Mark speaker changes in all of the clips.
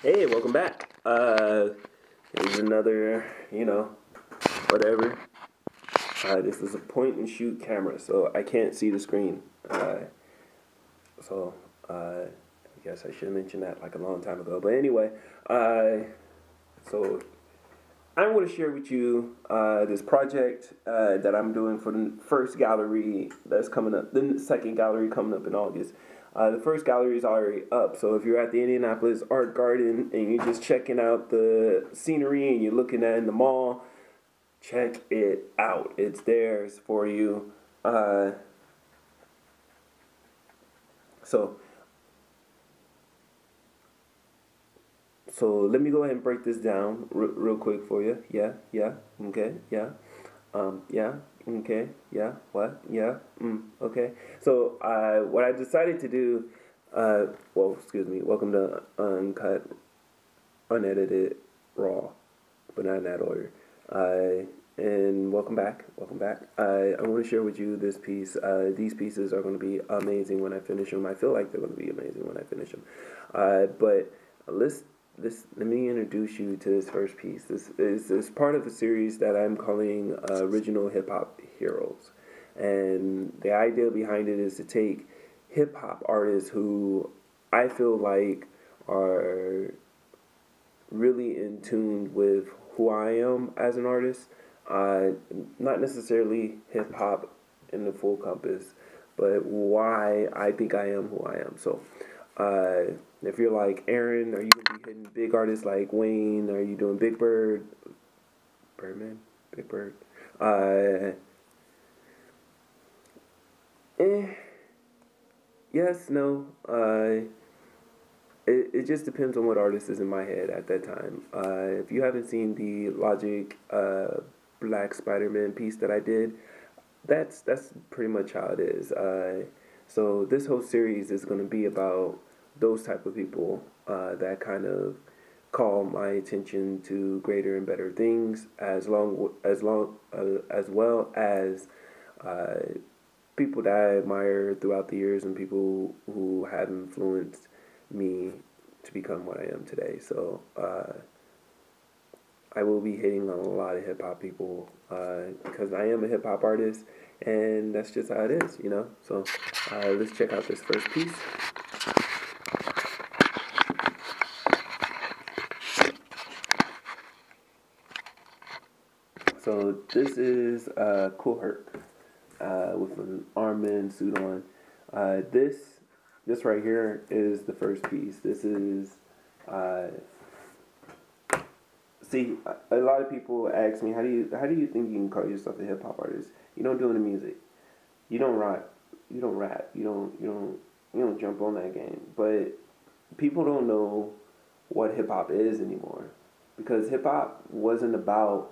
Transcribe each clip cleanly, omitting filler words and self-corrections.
Speaker 1: Hey, welcome back. Here's another, whatever. This is a point and shoot camera, so I can't see the screen. So I guess I should have mentioned that like a long time ago. But anyway, so I'm going to share with you this project that I'm doing for the first gallery that's coming up, the second gallery coming up in August. The first gallery is already up, so if you're at the Indianapolis Art Garden and you're just checking out the scenery and you're looking at it in the mall, check it out. It's theirs for you. So So let me go ahead and break this down real quick for you. Yeah, yeah, okay, yeah, yeah, okay, yeah, what, yeah, okay. So what I decided to do, excuse me, welcome to Uncut, Unedited, Raw, but not in that order. And welcome back, welcome back. I want to share with you this piece. These pieces are going to be amazing when I finish them. I feel like they're going to be amazing when I finish them. But let's let me introduce you to this first piece. This is part of a series that I'm calling Original Hip Hop Heroes. And the idea behind it is to take hip hop artists who I feel like are really in tune with who I am as an artist. Not necessarily hip hop in the full compass, but why I think I am who I am. So, if you're like Aaron, are you gonna be hitting big artists like Wayne? Are you doing Big Bird, Birdman, Big Bird? Uh, eh, yes, no. It just depends on what artist is in my head at that time. If you haven't seen the Logic Black Spider-Man piece that I did, that's pretty much how it is. So this whole series is going to be about those type of people that kind of call my attention to greater and better things, as well as uh, people that I admire throughout the years and people who have influenced me to become what I am today. So I will be hitting on a lot of hip hop people because I am a hip hop artist, and that's just how it is, you know. So let's check out this first piece. So this is Kool Herc with an Ironman suit on. This right here is the first piece. This is uh, see, a lot of people ask me, how do you think you can call yourself a hip hop artist? You don't do any music. You don't rap. You don't rap. You don't jump on that game. But people don't know what hip hop is anymore, because hip hop wasn't about,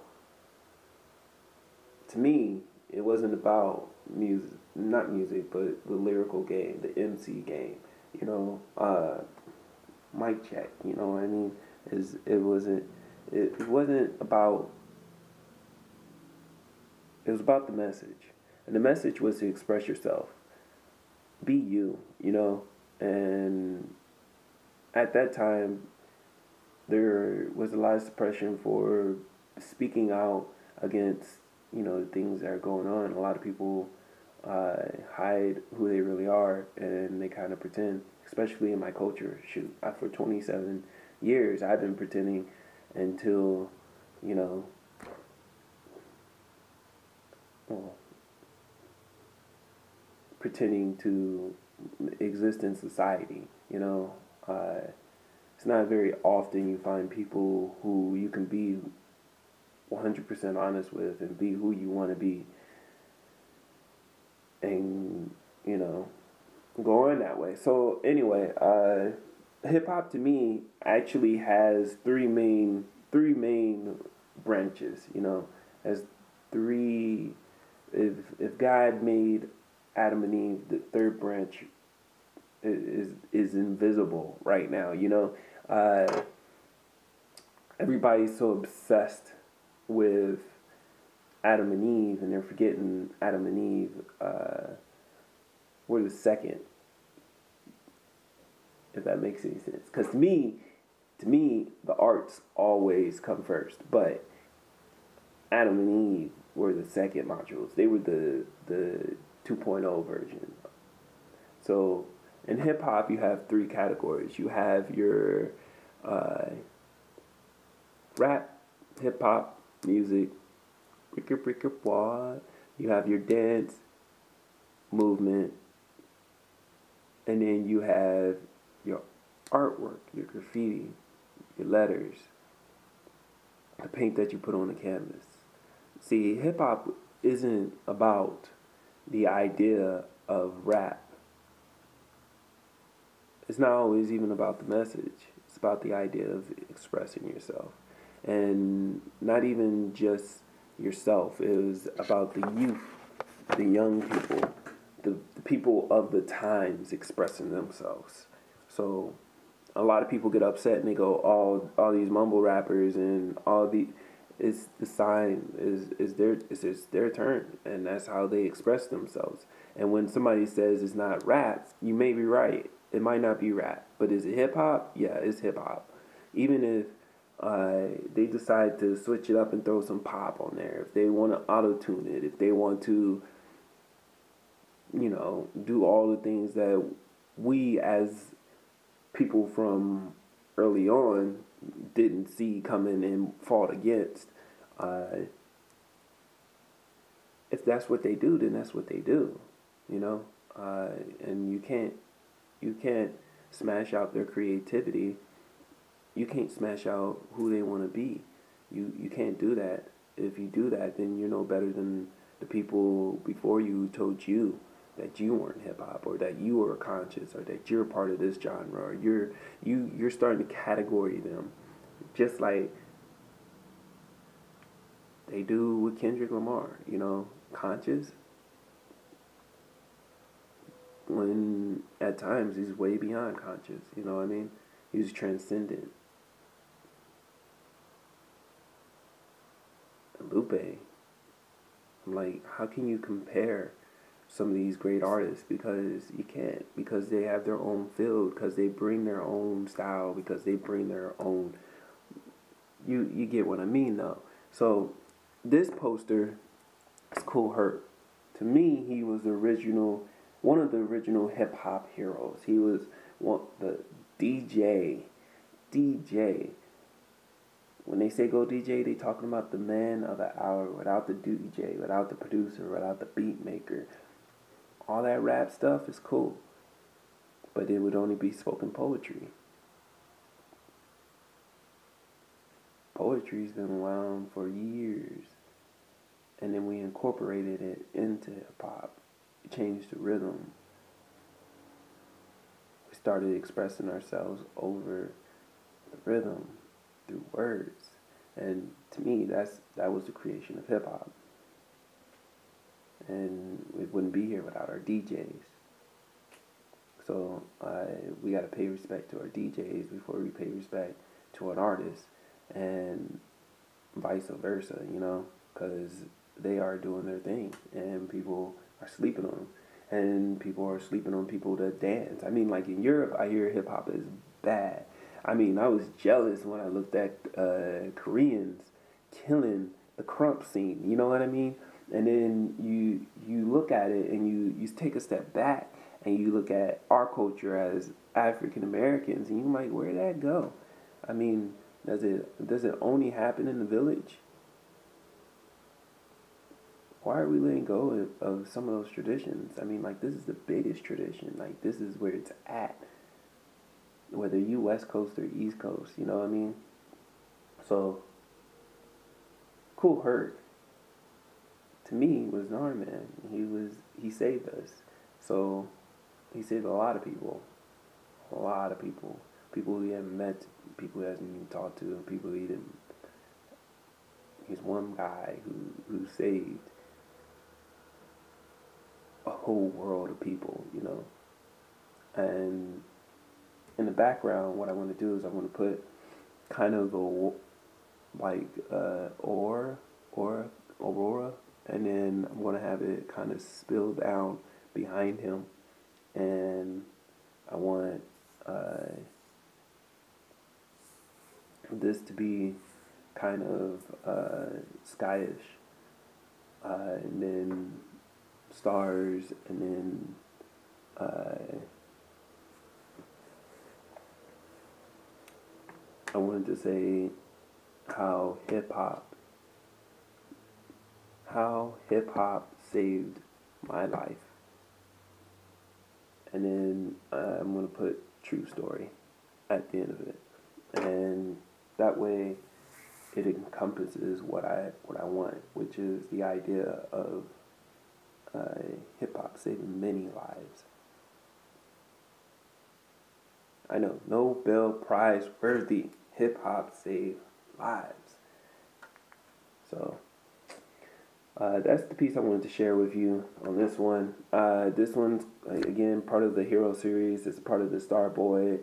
Speaker 1: to me, it wasn't about music, not music, but the lyrical game, the MC game. You know, mic check. You know what I mean? It wasn't about. It was about the message, and the message was to express yourself, be you. You know, and at that time there was a lot of suppression for speaking out against, the things that are going on. A lot of people hide who they really are, and they kind of pretend, especially in my culture. Shoot, for 27 years I've been pretending until, you know, well, pretending to exist in society. It's not very often you find people who you can be 100% honest with and be who you want to be, and you know go on that way. So anyway, hip hop to me actually has three main branches. As three. If God made Adam and Eve, the third branch is invisible right now. Everybody's so obsessed with Adam and Eve, and they're forgetting Adam and Eve were the second if that makes any sense. Because to me, the arts always come first. But Adam and Eve were the second modules. They were the 2.0 version. So in hip hop, you have three categories. You have your rap, hip hop, music, you have your dance, movement, and then you have your artwork, your graffiti, your letters, the paint that you put on the canvas. See, hip hop isn't about the idea of rap. It's not always even about the message. It's about the idea of expressing yourself. And not even just yourself. It was about the youth, the young people, the people of the times expressing themselves. So a lot of people get upset and they go, all these mumble rappers and all the, it's the sign is their turn, and that's how they express themselves. And when somebody says it's not rap, you may be right. It might not be rap, but is it hip hop? Yeah, it's hip hop. Even if they decide to switch it up and throw some pop on there, if they want to auto tune it, if they want to, do all the things that we as people from early on didn't see coming and fought against. If that's what they do, then that's what they do, and you can't smash out their creativity. You can't smash out who they want to be. You can't do that. If you do that, then you're no better than the people before you who told you that you weren't hip hop, or that you were conscious, or that you're part of this genre, or you're starting to category them, just like they do with Kendrick Lamar. Conscious, when at times he's way beyond conscious. You know what I mean? He's transcendent. And Lupe, I'm like, how can you compare some of these great artists? Because you can't, because they have their own field, because they bring their own style, because they bring their own, you get what I mean though. So this poster is Kool Herc. To me, he was one of the original hip hop heroes. He was the DJ. When they say go DJ, they talking about the man of the hour. Without the DJ, without the producer, without the beat maker, all that rap stuff is cool, but it would only be spoken poetry. Poetry's been around for years, and then we incorporated it into hip hop. We changed the rhythm. We started expressing ourselves over the rhythm through words, and to me, that was the creation of hip hop. And we wouldn't be here without our DJs. So we got to pay respect to our DJs before we pay respect to an artist, and vice versa, because they are doing their thing, and people are sleeping on them, and people are sleeping on people that dance. I mean, like in Europe, I hear hip hop is bad. I mean, I was jealous when I looked at Koreans killing the crump scene. You know what I mean? And then you look at it and you take a step back and you look at our culture as African Americans, and you're like, where'd that go? I mean, does it only happen in the village? Why are we letting go of some of those traditions? I mean, like, this is the biggest tradition. Like, this is where it's at. Whether you West Coast or East Coast, you know what I mean? So, Kool Herc, to me, was an arm man. He saved us. So, he saved a lot of people. A lot of people. People he hadn't met, people he hasn't even talked to, and people he didn't. He's one guy who saved a whole world of people, And in the background, what I want to do is I want to put kind of aurora, and then I'm going to have it kind of spill down behind him, and I want this to be kind of skyish, and then stars, and then I wanted to say how hip hop saved my life, and then I'm gonna put true story at the end of it, and that way it encompasses what I want, which is the idea of hip hop saving many lives. I know, Nobel Prize worthy, hip hop saved lives. So that's the piece I wanted to share with you on this one. This one's, again, part of the Hero series. It's part of the Starboy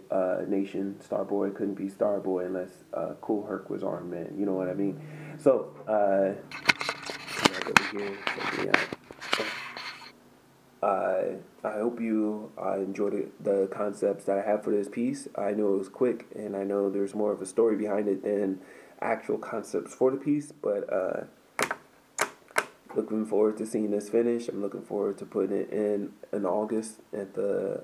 Speaker 1: Nation. Starboy couldn't be Starboy unless Kool Herc was Ironman. You know what I mean? So, back over here, check me out. I hope you enjoyed the concepts that I have for this piece. I know it was quick, and I know there's more of a story behind it than actual concepts for the piece, but looking forward to seeing this finish. I'm looking forward to putting it in August at the,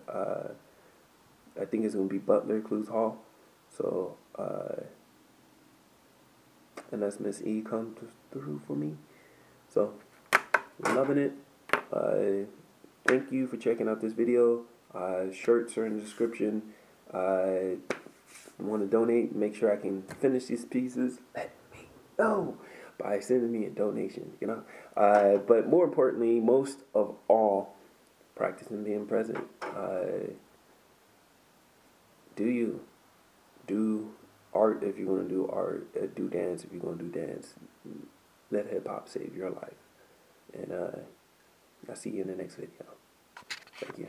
Speaker 1: I think it's going to be Butler Clues Hall. So, unless Miss E comes through for me. So, loving it. Thank you for checking out this video. Shirts are in the description. Want to donate, make sure I can finish these pieces, let me know by sending me a donation, you know. But more importantly, most of all, practicing being present. Do art if you're going to do art. Do dance if you're going to do dance. Let hip hop save your life. And I'll see you in the next video. Thank you.